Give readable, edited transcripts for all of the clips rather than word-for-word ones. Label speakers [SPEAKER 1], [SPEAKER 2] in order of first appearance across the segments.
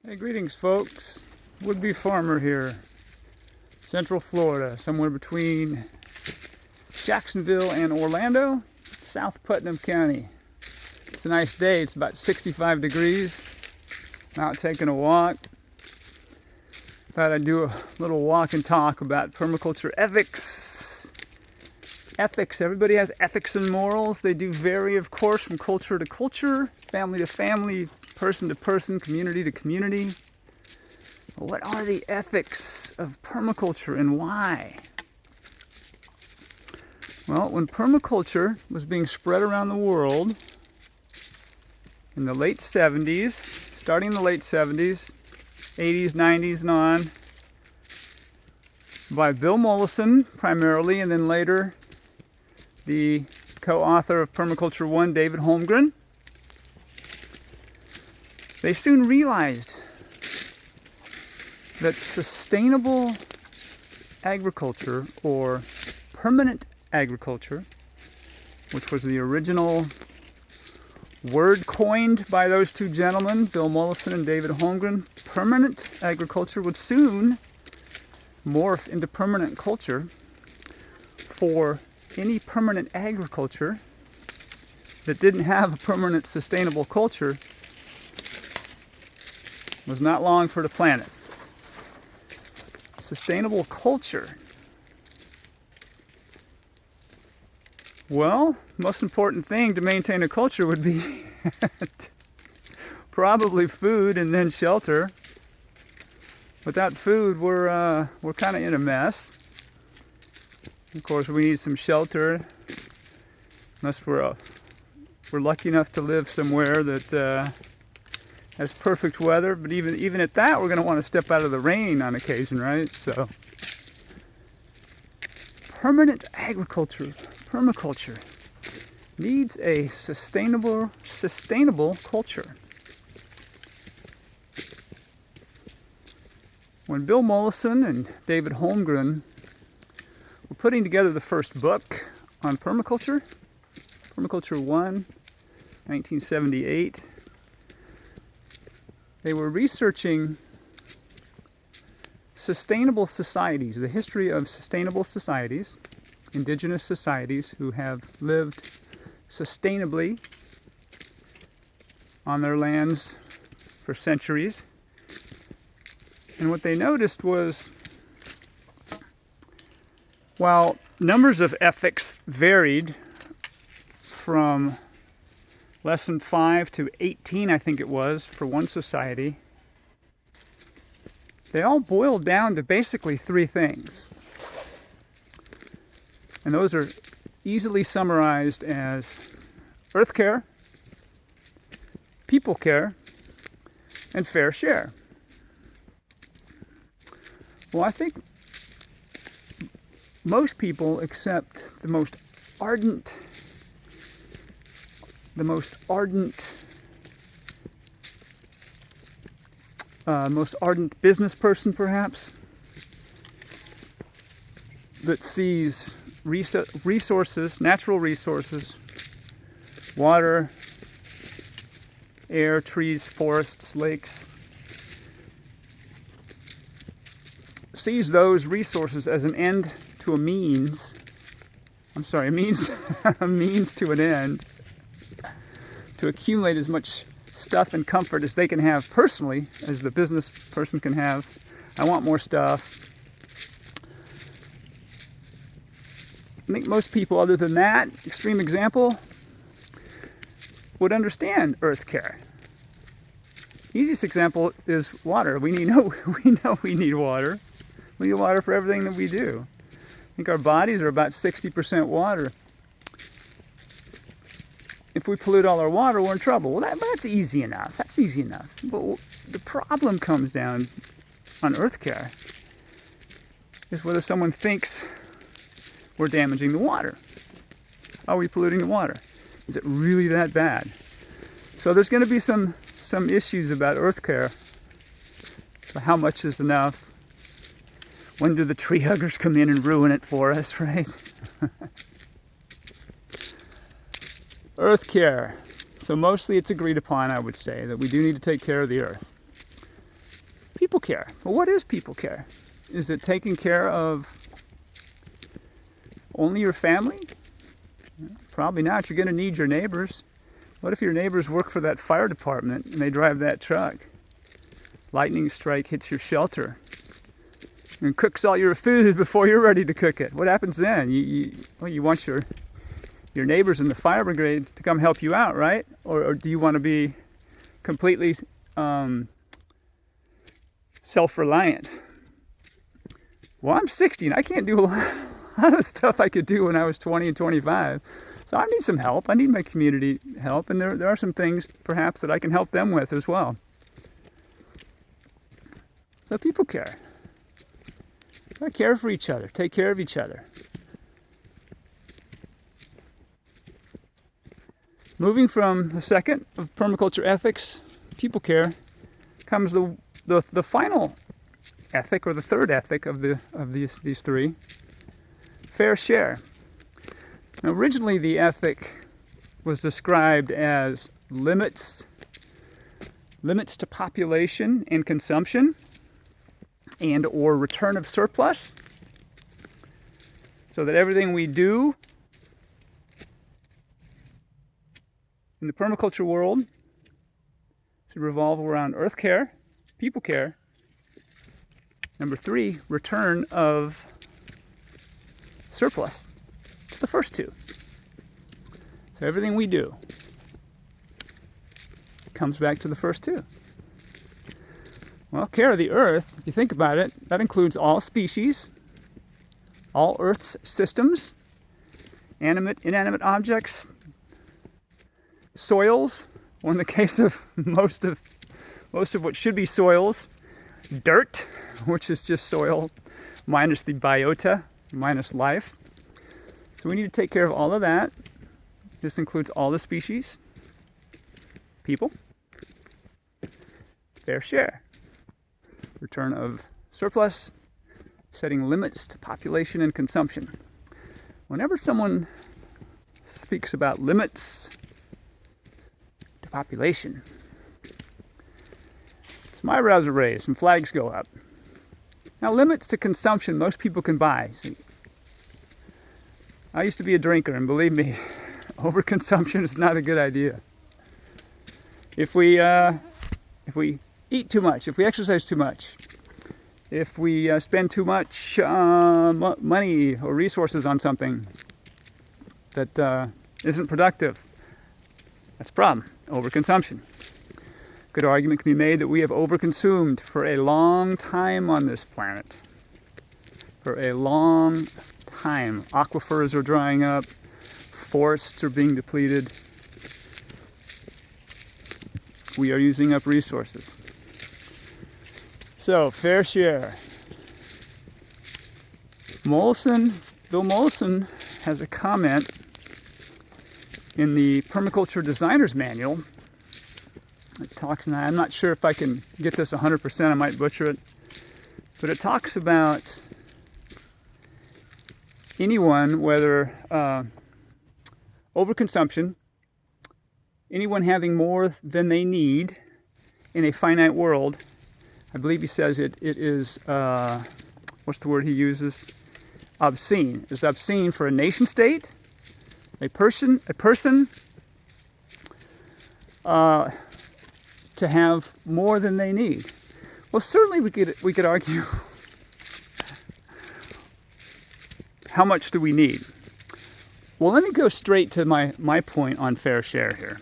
[SPEAKER 1] Hey, greetings folks. Would-be farmer here, Central Florida, somewhere between Jacksonville and Orlando, South Putnam County. It's a nice day. It's about 65 degrees. I'm out taking a walk. Thought I'd do a little walk and talk about permaculture ethics. Ethics, everybody has ethics and morals. They do vary, of course, from culture to culture, family to family, person to person, community to community. What are the ethics of permaculture and why? Well, when permaculture was being spread around the world in the late 70s, starting in the late 70s, 80s, 90s, and on, by Bill Mollison primarily, and then later the co-author of Permaculture 1, David Holmgren, they soon realized that sustainable agriculture, or permanent agriculture, which was the original word coined by those two gentlemen, Bill Mollison and David Holmgren, permanent agriculture would soon morph into permanent culture. For any permanent agriculture that didn't have a permanent sustainable culture was not long for the planet. Sustainable culture. Well, most important thing to maintain a culture would be probably food and then shelter. Without food, we're kind of in a mess. Of course, we need some shelter, unless we're lucky enough to live somewhere that has perfect weather. But even at that, we're going to want to step out of the rain on occasion, right? So, permanent agriculture, permaculture, needs a sustainable culture. When Bill Mollison and David Holmgren were putting together the first book on permaculture, Permaculture 1, 1978, they were researching sustainable societies, the history of sustainable societies, indigenous societies who have lived sustainably on their lands for centuries. And what they noticed was, while numbers of ethics varied from less than 5 to 18, I think it was, for one society, they all boiled down to basically three things. And those are easily summarized as earth care, people care, and fair share. Well, I think most people accept the most ardent business person, perhaps, that sees resources, natural resources, water, air, trees, forests, lakes, sees those resources as an end to a means. A means to an end, to accumulate as much stuff and comfort as they can have personally, as the business person can have. I want more stuff. I think most people, other than that extreme example, would understand earth care. Easiest example is water. We know we need water. We need water for everything that we do. I think our bodies are about 60% water. If we pollute all our water, we're in trouble. Well, that's easy enough. That's easy enough. But the problem comes down on earth care is whether someone thinks we're damaging the water. Are we polluting the water? Is it really that bad? So there's going to be some issues about earth care. So how much is enough? When do the tree huggers come in and ruin it for us, right? Earth care. So mostly it's agreed upon, I would say, that we do need to take care of the earth. people care. Well, what is people care? Is it taking care of only your family? Probably not. You're going to need your neighbors. What if your neighbors work for that fire department and they drive that truck? Lightning strike hits your shelter and cooks all your food before you're ready to cook it. What happens then? You want your neighbors in the fire brigade to come help you out, right? Or do you want to be completely self-reliant? Well, I'm 60 and I can't do a lot of stuff I could do when I was 20 and 25. So I need some help. I need my community help, and there are some things perhaps that I can help them with as well. So people care. I care for each other. Take care of each other. Moving from the second of permaculture ethics, people care, comes the final ethic, or the third ethic of these three, fair share. Now, originally the ethic was described as limits to population and consumption, and or return of surplus, so that everything we do in the permaculture world should revolve around earth care, people care. Number 3, return of surplus to the first two. So everything we do comes back to the first two. Well, care of the earth, if you think about it, that includes all species, all Earth's systems, animate, inanimate objects, soils, or in the case of most of what should be soils, dirt, which is just soil minus the biota, minus life. So we need to take care of all of that. This includes all the species, people, fair share, return of surplus, setting limits to population and consumption. Whenever someone speaks about limits to population, some eyebrows are raised, some flags go up. Now, limits to consumption, most people can buy. See, I used to be a drinker, and believe me, overconsumption is not a good idea. If we eat too much, if we exercise too much, if we spend too much money or resources on something that isn't productive, that's a problem. Overconsumption. Good argument can be made that we have overconsumed for a long time on this planet. For a long time. Aquifers are drying up. Forests are being depleted. We are using up resources. So, fair share. Bill Mollison has a comment in the Permaculture Designer's Manual. It talks, and I'm not sure if I can get this 100%, I might butcher it, but it talks about anyone, whether overconsumption, anyone having more than they need in a finite world. I believe he says it is, what's the word he uses? Obscene. It's obscene for a nation state, a person to have more than they need. Well, certainly we could argue how much do we need? Well, let me go straight to my point on fair share here.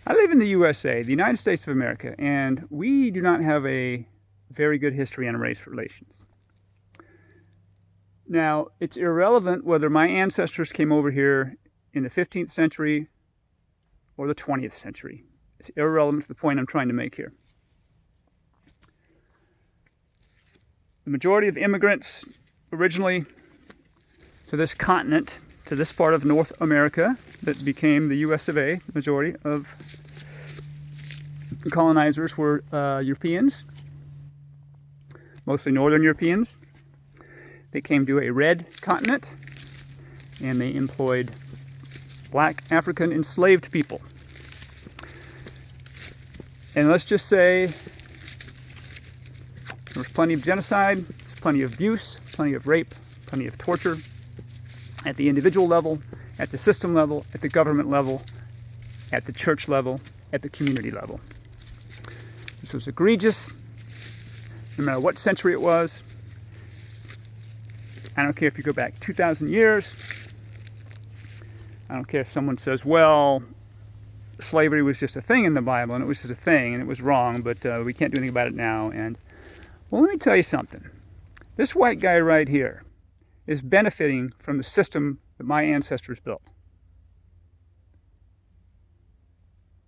[SPEAKER 1] I live in the USA, the United States of America, and we do not have a very good history on race relations. Now, it's irrelevant whether my ancestors came over here in the 15th century or the 20th century. It's irrelevant to the point I'm trying to make here. The majority of immigrants originally to this continent, to this part of North America that became the US of A, the majority of colonizers were Europeans, mostly Northern Europeans. They came to a red continent and they employed black African enslaved people. And let's just say there was plenty of genocide, plenty of abuse, plenty of rape, plenty of torture at the individual level, at the system level, at the government level, at the church level, at the community level. This was egregious, no matter what century it was. I don't care if you go back 2,000 years. I don't care if someone says, well, slavery was just a thing in the Bible, and it was just a thing, and it was wrong, but we can't do anything about it now. And, well, let me tell you something. This white guy right here is benefiting from the system that my ancestors built.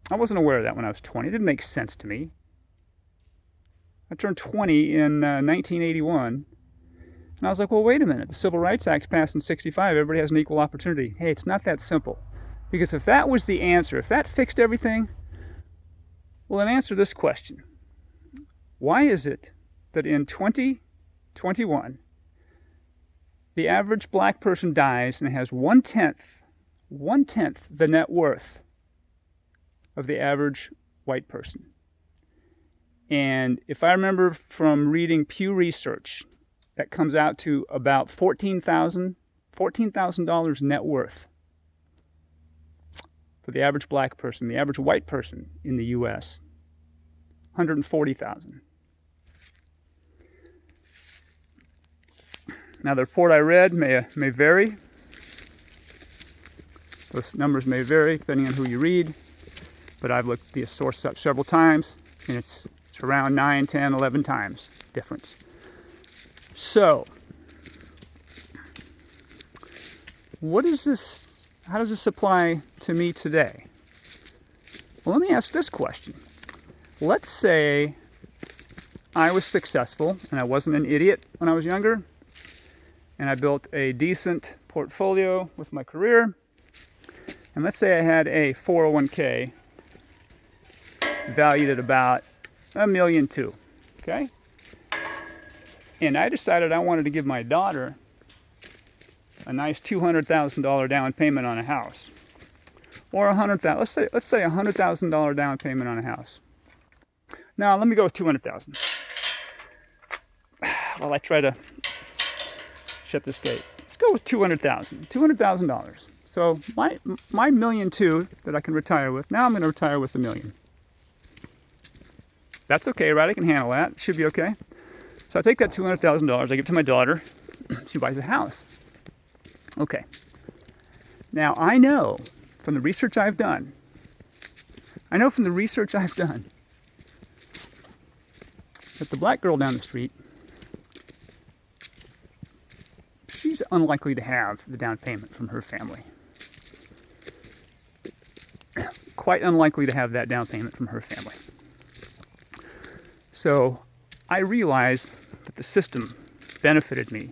[SPEAKER 1] I wasn't aware of that when I was 20. It didn't make sense to me. I turned 20 in 1981, and I was like, well, wait a minute. The Civil Rights Act passed in 65. Everybody has an equal opportunity. Hey, it's not that simple. Because if that was the answer, if that fixed everything, well, then answer this question. Why is it that in 2021, the average black person dies and has one-tenth the net worth of the average white person? And if I remember from reading Pew Research, that comes out to about $14,000 net worth for the average black person. The average white person in the U.S., $140,000. Now, the report I read may vary. Those numbers may vary depending on who you read, but I've looked the source up several times, and it's around 9, 10, 11 times difference. So, what is this? How does this apply to me today? Well, let me ask this question. Let's say I was successful and I wasn't an idiot when I was younger, and I built a decent portfolio with my career, and let's say I had a 401k valued at about $1.2 million, okay? And I decided I wanted to give my daughter a nice $200,000 down payment on a house, or $100,000. Let's say $100,000 down payment on a house. Now let me go with $200,000. While I try to shut this gate, let's go with $200,000. $200,000. So my $1.2 million that I can retire with. Now I'm going to retire with $1 million. That's okay, right? I can handle that. Should be okay. So I take that $200,000, I give it to my daughter. She buys a house. Okay. Now I know from the research I've done, that the black girl down the street, she's unlikely to have the down payment from her family. Quite unlikely to have that down payment from her family. So I realized that the system benefited me.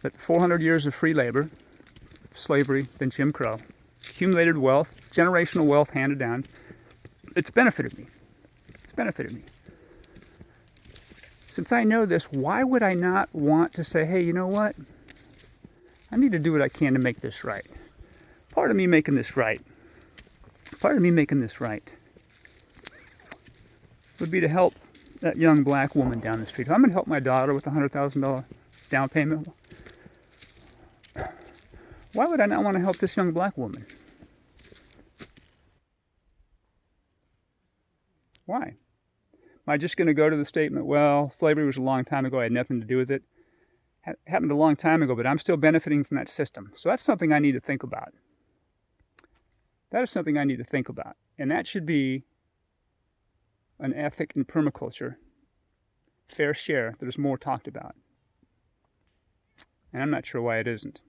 [SPEAKER 1] That 400 years of free labor, slavery, then Jim Crow, accumulated wealth, generational wealth handed down, it's benefited me. It's benefited me. Since I know this, why would I not want to say, hey, you know what? I need to do what I can to make this right. Part of me making this right would be to help that young black woman down the street. If I'm going to help my daughter with a $100,000 down payment, why would I not want to help this young black woman? Why? Am I just going to go to the statement, well, slavery was a long time ago, I had nothing to do with it. It happened a long time ago, but I'm still benefiting from that system. So that's something I need to think about. That is something I need to think about. And that should be an ethic in permaculture, fair share, that is more talked about. And I'm not sure why it isn't.